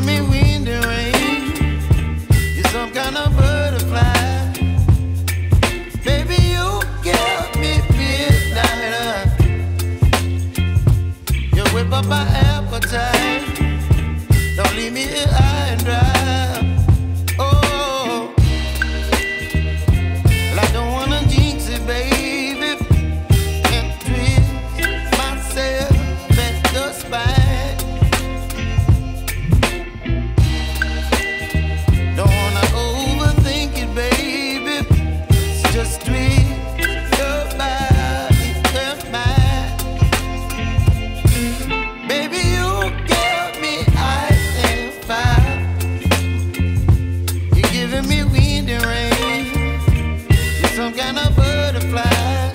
giving me wind and rain. You're some kind of butterfly. Baby, you give me midnight. You whip up my appetite. Don't leave me here high and dry. Oh, well, I don't wanna jinx it, baby. Can't twist myself at the spine. Don't wanna overthink it, baby. It's just twist your body and mine. Baby, you give me ice and fire. You're giving me wind and rain. You're some kind of butterfly.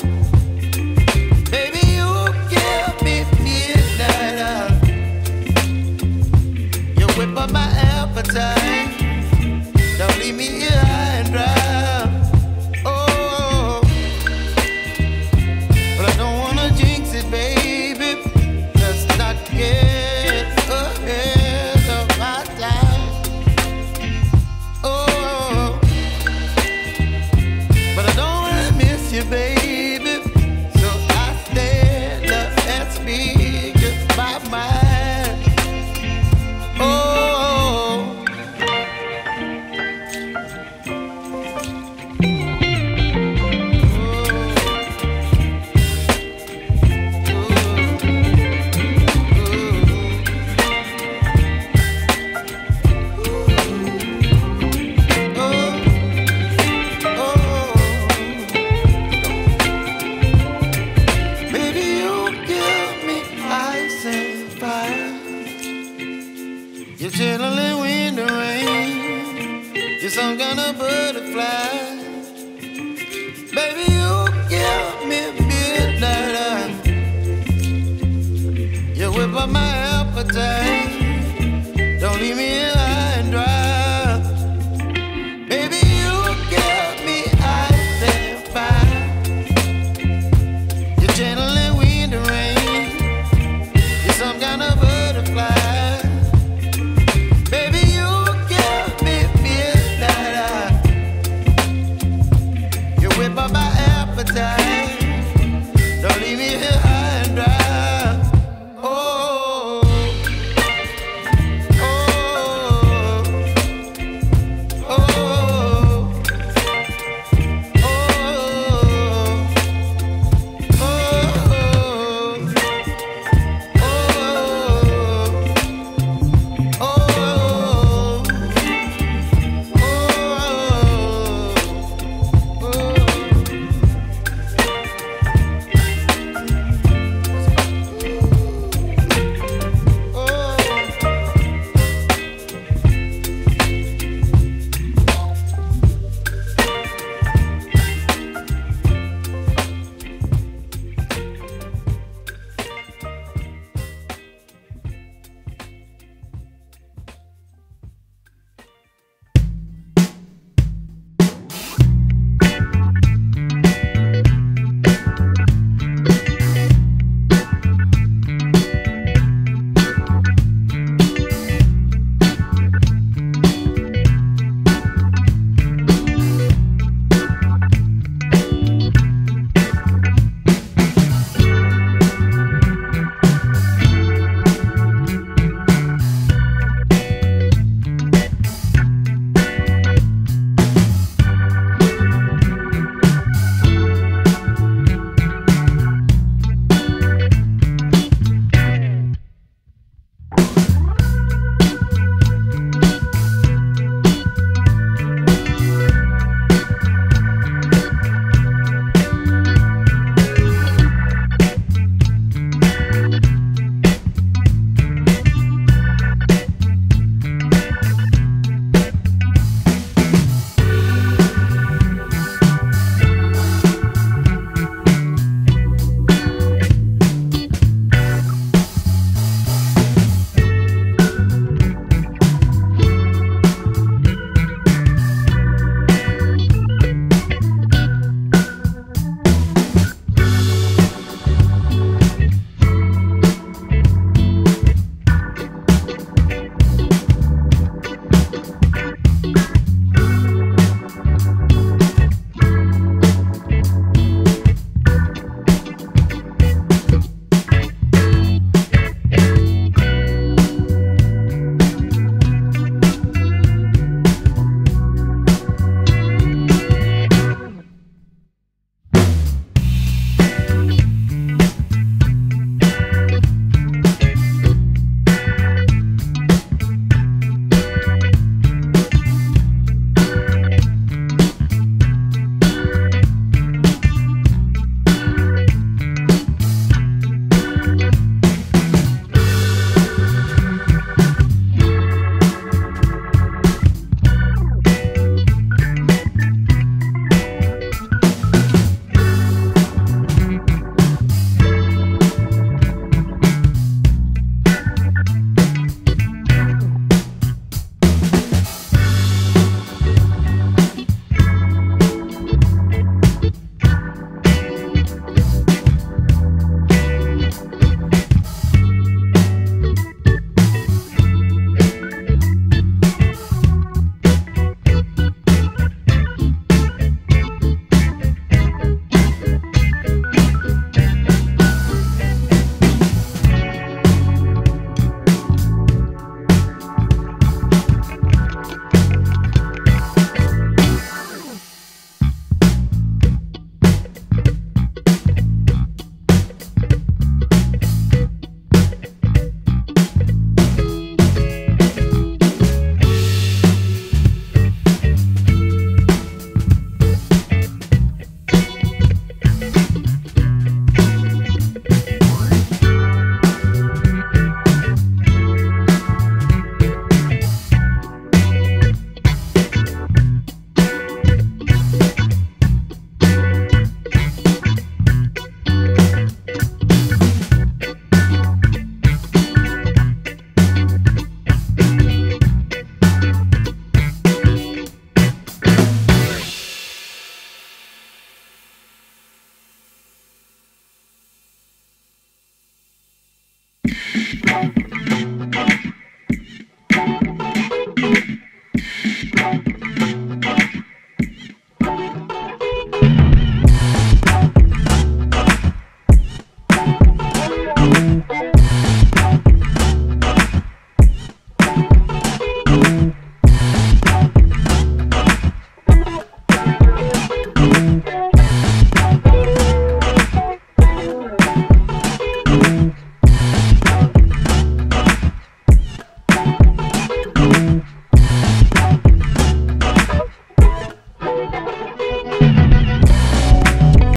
Baby, you give me midnight. You whip up my appetite. Don't leave me here high and dry. Oh, but I don't wanna jinx it, baby. Let's not get ahead of my time. Oh, but I don't wanna miss you, baby. So I stand up and speak just my mind. Oh. You're chilling wind and rain. You're some kind of butterfly. Baby, you give me midnight. You whip up my appetite. Don't leave me